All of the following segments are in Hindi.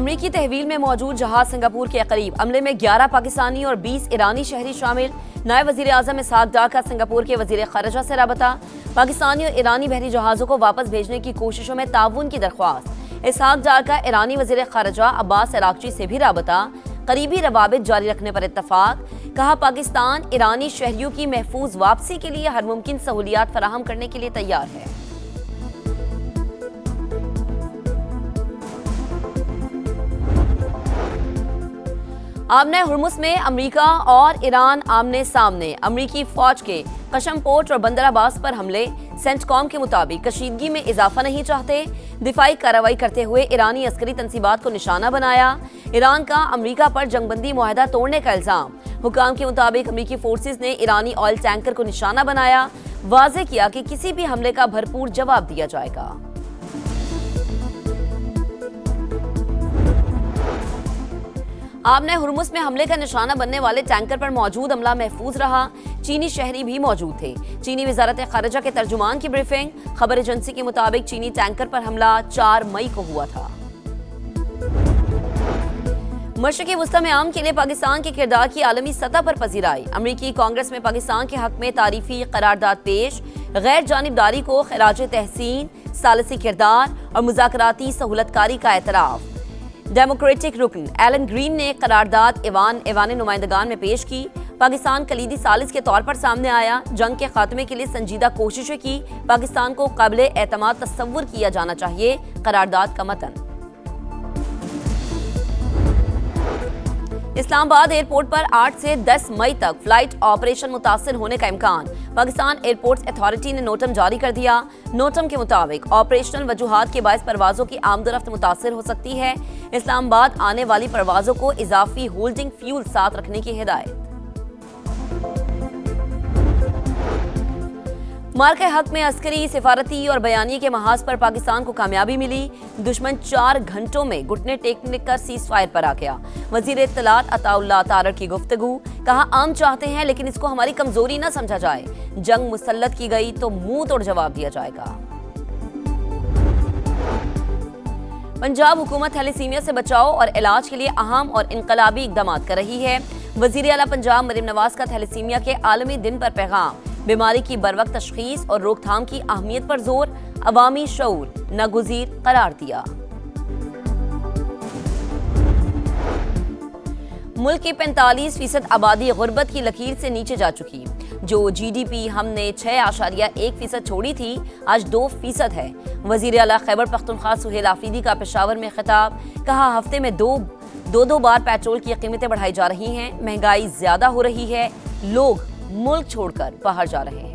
अमरीकी तहवील में मौजूद जहाज सिंगापुर के करीब हमले में 11 पाकिस्तानी और 20 ईरानी शहरी शामिल। नायब वजीर आजम इसहाक डार का सिंगापुर के वजीर खारजा से राबता। पाकिस्तानी और ईरानी बहरी जहाजों को वापस भेजने की कोशिशों में ताउन की दरख्वास्त। इसहाक डार का ईरानी वजीर खारजा अब्बास अरागची से भी राबता। करीबी रवाबित जारी रखने पर इत्तफाक। कहा पाकिस्तान ईरानी शहरियों की महफूज वापसी के लिए हर मुमकिन सहूलियात फराहम करने के लिए तैयार है। आमने हुर्मुस में अमेरिका और ईरान आमने सामने। अमेरिकी फौज के कशम पोर्ट और बंदर अब्बास पर हमले। सेंटकॉम के मुताबिक कशीदगी में इजाफा नहीं चाहते। दिफाई कार्रवाई करते हुए ईरानी अस्करी तंसीबात को निशाना बनाया। ईरान का अमेरिका पर जंगबंदी मुआहदा तोड़ने का इल्जाम। हुकाम के मुताबिक अमेरिकी फोर्सेज ने ईरानी ऑयल टैंकर को निशाना बनाया। वाज़ेह किया कि किसी भी हमले का भरपूर जवाब दिया जाएगा। आमने हुर्मुस में हमले का निशाना बनने वाले टैंकर पर मौजूद अमला महफूज रहा। चीनी शहरी भी मौजूद थे। चीनी वजारत खारजा के तर्जुमान की ब्रीफिंग। खबर एजेंसी के मुताबिक चीनी टैंकर पर हमला 4 मई को हुआ था। मशरिकी वस्ता में आम के लिए पाकिस्तान के किरदार की आलमी सतह पर पजीराई। अमरीकी कांग्रेस में पाकिस्तान के हक में तारीफी करारदाद पेश। गैर जानिबदारी को खराज तहसीन, सालसी किरदार और मुज़ाकराती सहूलतकारी का एतराफ़। डेमोक्रेटिक रुकन एलन ग्रीन ने करारदाद ऐवान नुमाइंदगान में पेश की। पाकिस्तान कलीदी सालिस के तौर पर सामने आया। जंग के खात्मे के लिए संजीदा कोशिशें की। पाकिस्तान को काबिले एतमाद तस्वुर किया जाना चाहिए। करारदाद का मतन। इस्लामाबाद एयरपोर्ट पर 8 से 10 मई तक फ्लाइट ऑपरेशन मुतासर होने का इम्कान। पाकिस्तान एयरपोर्ट्स अथॉरिटी ने नोटम जारी कर दिया। नोटम के मुताबिक ऑपरेशनल वजूहात के बायस परवाजों की आमदरफ्त मुतासर हो सकती है। इस्लामाबाद आने वाली परवाजों को इजाफी होल्डिंग फ्यूल साथ रखने की हिदायत। मार्के हक में अस्करी, सिफारती और बयानी के महाज पर पाकिस्तान को कामयाबी मिली। दुश्मन 4 घंटों में घुटने टेकने कर सीज फायर पर आ गया। वजीर इत्तलात अताउल्लाह तारड़ की गुफ्तगू। कहा आम चाहते हैं लेकिन इसको हमारी कमजोरी न समझा जाए। जंग मुसल्लत की गई तो मुंह तोड़ जवाब दिया जाएगा। पंजाब हुकूमत थैलेसीमिया से बचाव और इलाज के लिए अहम और इनकलाबी इकदाम कर रही है। वजीर आला पंजाब मरियम नवाज का थैलेसीमिया के आलमी दिन पर पैगाम। बीमारी की बरवक्त तशखीस और रोकथाम की अहमियत पर जोर। अवामी शऊर नागुज़ीर करार दिया। मुल्क की 45% आबादी गुर्बत की लकीर से नीचे जा चुकी। जो GDP हमने 6.1% छोड़ी थी, आज 2% है। वजीर आला खैबर पख्तूनख्वा सुहेल आफरीदी का पेशावर में खिताब। कहा हफ्ते में दो बार पेट्रोल की कीमतें बढ़ाई जा रही हैं। महंगाई ज्यादा हो रही है। लोग मुल्क छोड़कर बाहर जा रहे हैं।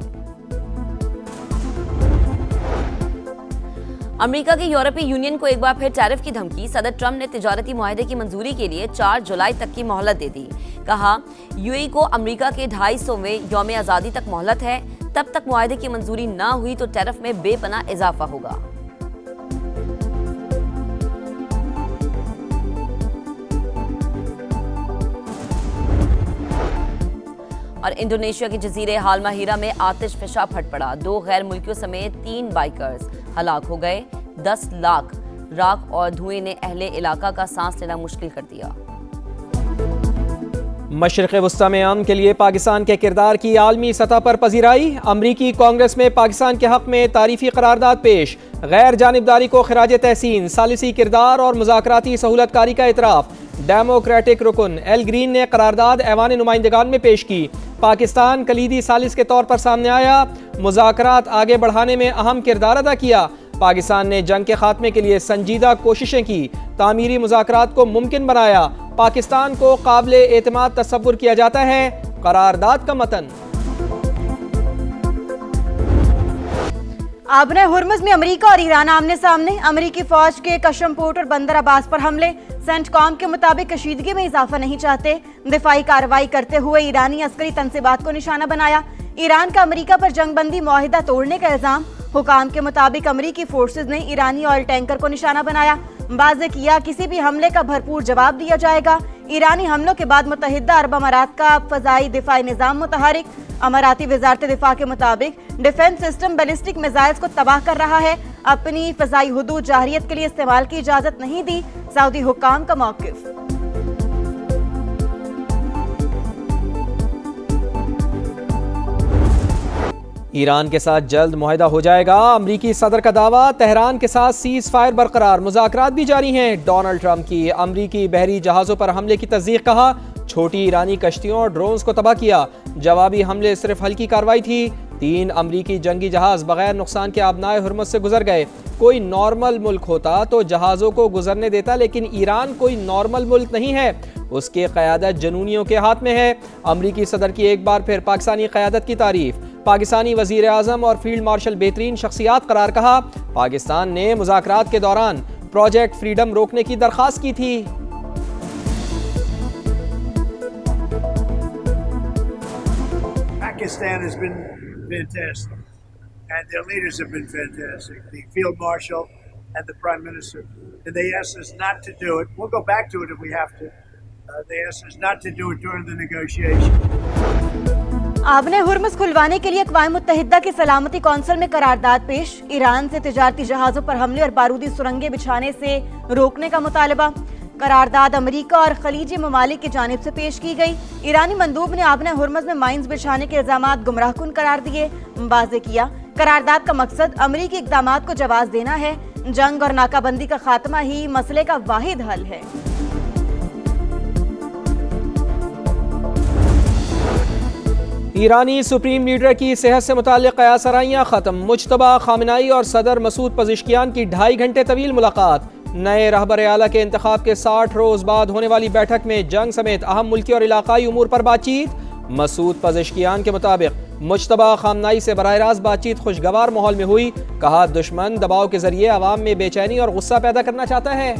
अमेरिका की यूरोपीय यूनियन को एक बार फिर टैरिफ की धमकी। सदर ट्रंप ने तिजारती मुआहदे की मंजूरी के लिए 4 जुलाई तक की मोहलत दे दी। कहा यूएई को अमेरिका के 250वें यौम आज़ादी तक मोहलत है। तब तक मुआहदे की मंजूरी ना हुई तो टैरिफ में बेपनाह इजाफा होगा। और इंडोनेशिया के जजीरे हालमाहीरा में आतिश फिशा फट पड़ा। 2 गैर मुल्कियों समेत 3 बाइकर्स हलाक हो गए। 10 लाख राख और धुएं ने अहले इलाका का सांस लेना मुश्किल कर दिया। मशरिक़ वस्ता में अमन के लिए पाकिस्तान के किरदार की आलमी सतह पर पजीराई। अमरीकी कांग्रेस में पाकिस्तान के हक में तारीफी करारदाद पेश। गैर जानिबदारी को खराज तहसीन, सालिसी किरदार और मुज़ाकराती सहूलतकारी का एतराफ़। डेमोक्रेटिक रुकन एल ग्रीन ने करारदाद ऐवान नुमाइंदगान में पेश की। पाकिस्तान कलीदी सालिस के तौर पर सामने आया। मुज़ाकरात आगे बढ़ाने में अहम किरदार अदा किया। पाकिस्तान ने जंग के खात्मे के लिए संजीदा कोशिशें की। तामीरी मुज़ाकरात को मुमकिन बनाया। पाकिस्तान को काबिले एतमाद तस्वुर किया जाता है। करारदाद का मतन। आबने हुर्मुज़ में अमेरिका और ईरान आमने सामने। अमेरिकी फौज के कशम पोर्ट और बंदर अब्बास पर हमले। सेंटकॉम के मुताबिक कशीदगी में इजाफा नहीं चाहते। दिफाई कार्रवाई करते हुए ईरानी अस्करी तंसीबात को निशाना बनाया। ईरान का अमेरिका पर जंगबंदी मुआहिदा तोड़ने का इल्जाम। हुकाम के मुताबिक अमेरिकी फोर्सेज ने ईरानी ऑयल टैंकर को निशाना बनाया। वाज़ेह किया किसी भी हमले का भरपूर जवाब दिया जाएगा। ईरानी हमलों के बाद मुत्तहिदा अरब अमारात का फ़ज़ाई दिफाई निज़ाम मुतहरिक। अमाराती वज़ारत दिफा के मुताबिक डिफेंस सिस्टम बैलिस्टिक मिसाइल्स को तबाह कर रहा है। अपनी फजाई हुदूद जाहरियत के लिए इस्तेमाल की इजाजत नहीं दी, सऊदी हुक्काम का मौकिफ। ईरान के साथ जल्द मुआहिदा हो जाएगा, अमरीकी सदर का दावा। तेहरान के साथ सीज फायर बरकरार, मुज़ाकरात भी जारी हैं। डोनाल्ड ट्रंप की अमरीकी बहरी जहाज़ों पर हमले की तस्दीक, कहा छोटी ईरानी कश्तियों और ड्रोन्स को तबाह किया। जवाबी हमले सिर्फ हल्की कार्रवाई थी। 3 अमरीकी जंगी जहाज बगैर नुकसान के आबनाए हुर्मुज़ से गुजर गए। कोई नॉर्मल मुल्क होता तो जहाज़ों को गुजरने देता, लेकिन ईरान कोई नॉर्मल मुल्क नहीं है। उसकी क़यादत जनूनियों के हाथ में है। अमरीकी सदर की एक बार फिर पाकिस्तानी क़यादत की तारीफ। पाकिस्तानी वज़ीर आज़म और फील्ड मार्शल बेहतरीन शख्सियात करार, कहा पाकिस्तान ने मुज़ाकरात के दौरान प्रोजेक्ट फ्रीडम रोकने की दरख्वास्त की थी। Pakistan has been fantastic, and their leaders have been fantastic. The Field Marshal and the Prime Minister. And they asked us not to do it. We'll go back to it if we have to. They asked us not to do it during the negotiation. आबने Hormuz खुलवाने के लिए अक़वाम मुत्तहिदा की सलामती कौंसिल में करारदाद पेश। ईरान से तिजारती जहाज़ों पर हमले और बारूदी सुरंगें बिछाने से रोकने का मुतालबा। करारदाद अमरीका और खलीजी ममालिक की जानिब से पेश की गई। ईरानी मंदूब ने आबने हुर्मुज़ में माइंस बिछाने के इल्ज़ामात गुमराहकुन करार दिए। वाज़े किया करारदाद का मकसद अमरीकी इक़दामात को जवाब देना है। जंग और नाकाबंदी का खात्मा ही मसले का वाहिद हल है। ईरानी सुप्रीम लीडर की सेहत से मुताल्लिक़ क़यासराइयाँ ख़त्म। मुज्तबा खामनाई और सदर मसूद पज़ेश्कियान की 2.5 घंटे तवील मुलाकात। नए रहबर आला के इंतखाब के 60 रोज़ बाद होने वाली बैठक में जंग समेत अहम मुल्की और इलाकाई उमूर पर बातचीत। मसूद पज़ेश्कियान के मुताबिक मुज्तबा खामनाई से बराह रास्त बातचीत खुशगवार माहौल में हुई। कहा दुश्मन दबाव के जरिए अवाम में बेचैनी और गुस्सा पैदा करना चाहता है।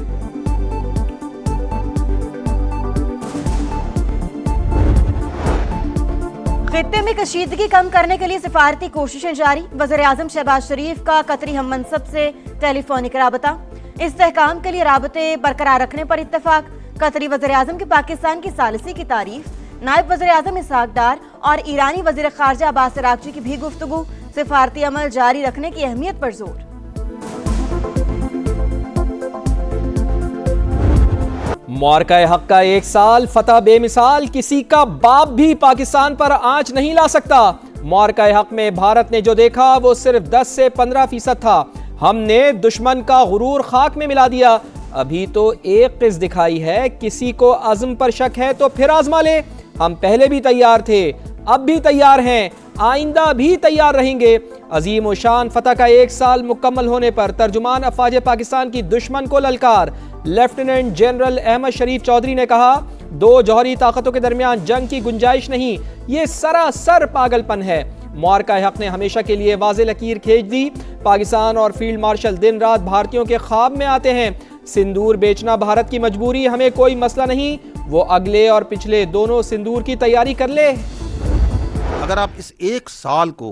खित्ते में कशीदगी कम करने के लिए सिफारती कोशिशें जारी। वज़ीर-ए-आज़म शहबाज शरीफ का कतरी हम मनसब से टेलीफोनिक राबता। इस्तेहकाम के लिए राबते बरकरार रखने पर इत्तेफाक। कतरी वज़ीर-ए-आज़म की पाकिस्तान की सालिसी की तारीफ। नायब वज़ीर-ए-आज़म इसहाक डार और ईरानी वज़ीर ख़ारजा अब्बास अराग़ची की भी गुफ्तगू। सिफारती अमल जारी रखने की अहमियत पर जोर। मुआरका हक का 1 साल, फतह बेमिसाल, किसी का बाप भी पाकिस्तान पर आंच नहीं ला सकता। मुआरका हक में भारत ने जो देखा वो सिर्फ 10 से 15% था। हमने दुश्मन का गुरूर खाक में मिला दिया। अभी तो एक किस दिखाई है। किसी को अज़्म पर शक है तो फिर आजमा ले। हम पहले भी तैयार थे, अब भी तैयार हैं, आइंदा भी तैयार रहेंगे। अजीम व शान फतह का 1 साल मुकम्मल होने पर तर्जुमान अफवाज पाकिस्तान की दुश्मन को ललकार। लेफ्टिनेंट जनरल अहमद शरीफ चौधरी ने कहा 2 जौहरी ताकतों के दरमियान जंग की गुंजाइश नहीं, ये सरासर पागलपन है। मुआरका हक ने हमेशा के लिए वाज़े लकीर खींच दी। पाकिस्तान और फील्ड मार्शल दिन रात भारतीयों के ख्वाब में आते हैं। सिंदूर बेचना भारत की मजबूरी, हमें कोई मसला नहीं। वो अगले और पिछले दोनों सिंदूर की तैयारी कर ले। अगर आप इस 1 साल को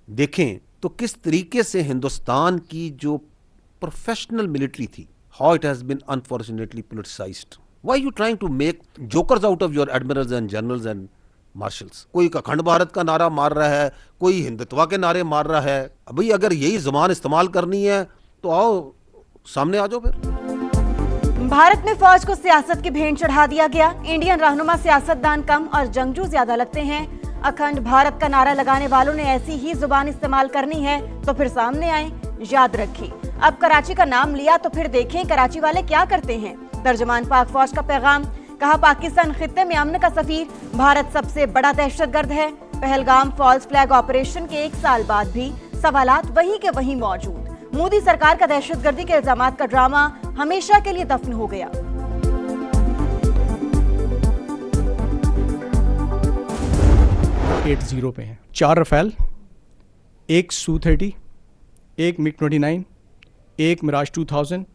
देखें तो किस तरीके से हिंदुस्तान की जो प्रोफेशनल मिलिट्री थी, how it has been unfortunately politicised. Why you trying to make jokers out of your admirals and generals and marshals. कोई अखंड भारत का नारा मार रहा है, कोई हिंदुत्व के नारे मार रहा है। अभी अगर यही जुबान इस्तेमाल करनी है तो आओ सामने आ जाओ फिर। भारत में फौज को सियासत की भेंट चढ़ा दिया गया। इंडियन रहनुमा सियासतदान कम और जंगजू ज्यादा लगते हैं। अखंड भारत का नारा लगाने वालों ने ऐसी ही जुबान इस्तेमाल करनी है तो फिर सामने आए। याद रखें, अब कराची का नाम लिया तो फिर देखें कराची वाले क्या करते हैं। तर्जमान पाक फौज का पैगाम। कहा पाकिस्तान खित्ते में अमन का सफीर, भारत सबसे बड़ा दहशतगर्द है। पहलगाम फॉल्स फ्लैग ऑपरेशन के 1 साल बाद भी सवालात वहीं के वहीं मौजूद। मोदी सरकार का दहशतगर्दी के इल्जामात का ड्रामा हमेशा के लिए दफन हो गया। .80 पे हैं। 4 रफेल, 1 Su-30, 1 MiG-29, 1 Mirage 2000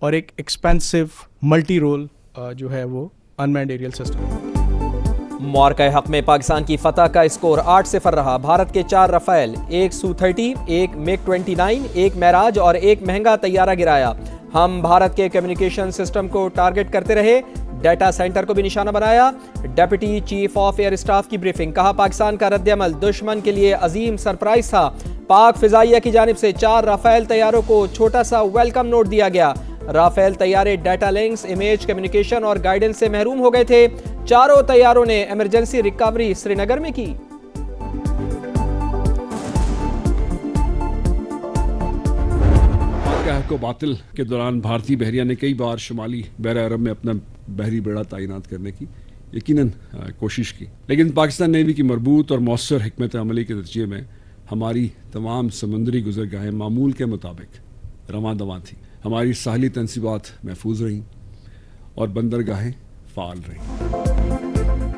और एक एक्सपेंसिव मल्टी रोल जो है वो अनमैन्ड एरियल सिस्टम। मुआरका हक में पाकिस्तान की फतह का स्कोर 8-0 रहा। भारत के 4 रफेल, 1 Su-30, 1 MiG-29, 1 मेराज और 1 महंगा तैयारा गिराया। हम भारत के कम्युनिकेशन सिस्टम को टारगेट करते रहे, डाटा सेंटर को भी निशाना बनाया। Deputy chief of air staff की ब्रीफिंग। कहा पाकिस्तान का रद्द-ए-अमल दुश्मन के लिए अजीम सरप्राइज था। पाक फिजाइया की जानिब से 4 राफेल तैयारों को छोटा सा वेलकम नोट दिया गया। राफेल तैयारे डाटा लिंक्स, इमेज कम्युनिकेशन और गाइडेंस से महरूम हो गए थे। चारों तैयारों ने इमरजेंसी रिकवरी श्रीनगर में की। को बातिल के दौरान भारतीय बहरिया ने कई बार शुमाली बहरा अरब में अपना बहरी बेड़ा तैनात करने की यकीनन कोशिश की, लेकिन पाकिस्तान नेवी की मरबूत और मौसर हिकमत अमली के नतीजे में हमारी तमाम समुद्री गुजरगाहें मामूल के मुताबिक रवां दवां थी। हमारी साहली तनसीबात महफूज रहीं और बंदरगाहें फाल रहीं।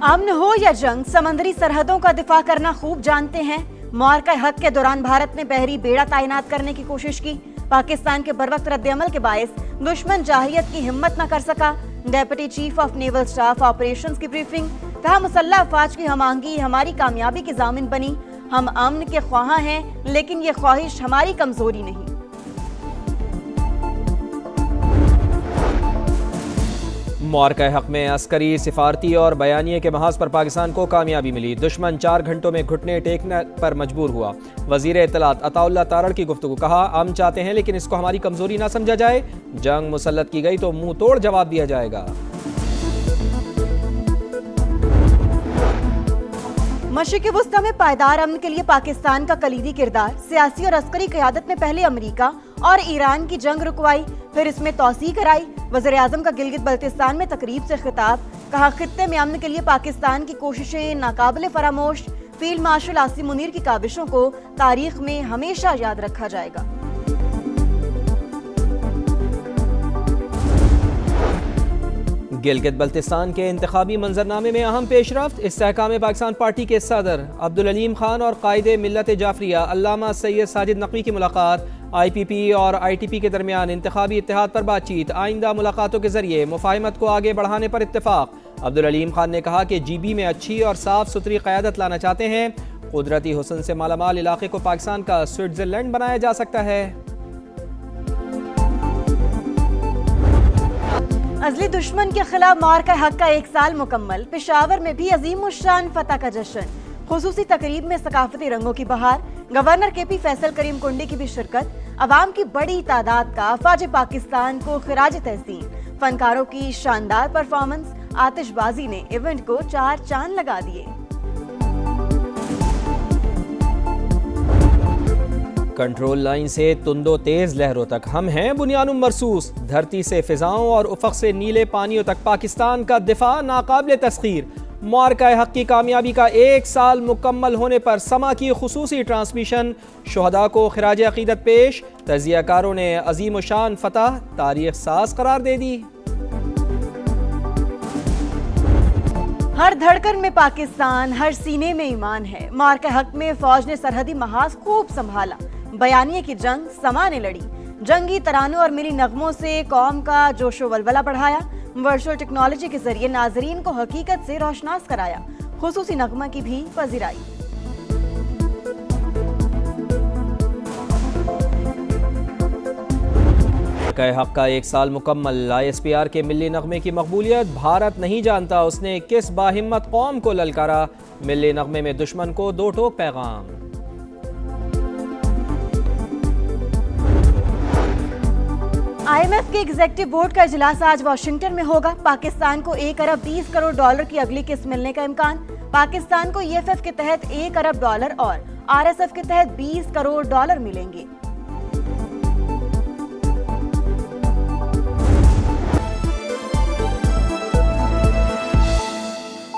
अमन हो या जंग, समंदरी सरहदों का दिफा करना खूब जानते हैं। मार्का हक के दौरान भारत ने बहरी बेड़ा तैनात करने की कोशिश की। पाकिस्तान के बरवक्त रद्द-ए-अमल के बायस दुश्मन जाहियत की हिम्मत न कर सका। Deputy chief of naval staff operations की ब्रीफिंग, कहा मुसल्लह अफवाज की हमआहंगी हमारी कामयाबी की जामिन बनी। हम अमन के ख्वाहां हैं, लेकिन ये ख्वाहिश हमारी कमजोरी नहीं। मार्का हक में अस्करी, सिफारती और बयानिए के महाज पर पाकिस्तान को कामयाबी मिली। दुश्मन 4 घंटों में घुटने टेकने पर मजबूर हुआ। वजीर इत्तलात अताउल्लाह तारड़ की गुफ्तगू, कहा हम चाहते हैं लेकिन इसको हमारी कमजोरी ना समझा जाए। जंग मुसल्लत की गई तो मुंह तोड़ जवाब दिया जाएगा। मशरिक़ वुस्ता में पायदार अमन के लिए पाकिस्तान का कलीदी किरदार। सियासी और अस्करी क़यादत ने पहले अमरीका और ईरान की जंग रुकवाई, फिर इसमें तौसी कराई। वज़ीर आज़म का गिलगित बल्तिस्तान में तकरीब से खिताब, कहा खित्ते में अमन के लिए पाकिस्तान की कोशिशें नाकाबिले फरामोश। फील्ड मार्शल आसिम मुनीर की काबिशों को तारीख में हमेशा याद रखा जाएगा। गिलगित बल्तिस्तान के इंतखाबी मंजरनामे में अहम पेशरफ्त। इस्तेहकाम पाकिस्तान पार्टी के सदर अब्दुल अलीम खान और कायदे मिल्लत जाफरिया अल्लामा सैयद साजिद नकवी की मुलाकात। IPP और ITP के दरमियान इंतखाबी इत्तेहाद पर बातचीत। आइंदा मुलाकातों के जरिए मुफाहिमत को आगे बढ़ाने पर इत्तेफाक। अब्दुल अलीम खान ने कहा कि GB में अच्छी और साफ सुथरी क़यादत लाना चाहते हैं। कुदरती हुस्न से मालामाल इलाके को पाकिस्तान का स्विट्जरलैंड बनाया जा सकता है। अज़ली दुश्मन के खिलाफ मार्का हक का 1 साल मुकम्मल। पेशावर में भी अजीमुश्शान फतह का जश्न। खुसूसी तकरीब में सकाफती रंगों की बहार। गवर्नर KP फैसल करीम कुंडी की भी शिरकत। अवाम की बड़ी तादाद का अफवाज पाकिस्तान को खिराज तहसीन। फनकारों की शानदार परफॉर्मेंस, आतिशबाजी ने इवेंट को 4 चांद लगा दिए। कंट्रोल लाइन से तुंदो तेज लहरों तक हम हैं बुनियानुम मरसूस। धरती से फिजाओं और उफक से नीले पानियों तक पाकिस्तान का दिफा नाकाबिले तस्खीर। मार्का हक की कामयाबी का 1 साल मुकम्मल होने पर समा की खुसूसी ट्रांसमिशन। शुहदा को खिराज अकीदत पेश। तजियाकारों ने अजीम शान फतह तारीख साज करार दे दी। हर धड़कन में पाकिस्तान, हर सीने में ईमान है। मार्का हक में फौज ने सरहदी महाज खूब संभाला। बयानिए की जंग समा ने लड़ी। जंगी तरानों और मिली नगमों से कौम का जोशो वलवला बढ़ाया। वर्चुअल टेक्नोलॉजी के जरिए नाजरीन को हकीकत से रोशनास कराया। खुसूसी नगमा की भी पजीराई। हक का 1 साल मुकम्मल। ISPR के मिली नगमे की मकबूलियत। भारत नहीं जानता उसने किस बाहिम्मत कौम को ललकारा। मिली नगमे में दुश्मन को 2 टोक पैगाम। IMF के एग्जीक्यूटिव बोर्ड का इजलास आज वाशिंगटन में होगा। पाकिस्तान को 1 अरब 20 करोड़ डॉलर की अगली किस्त मिलने का इम्कान। पाकिस्तान को EFF के तहत $1 अरब और RSF के तहत $20 करोड़ मिलेंगे।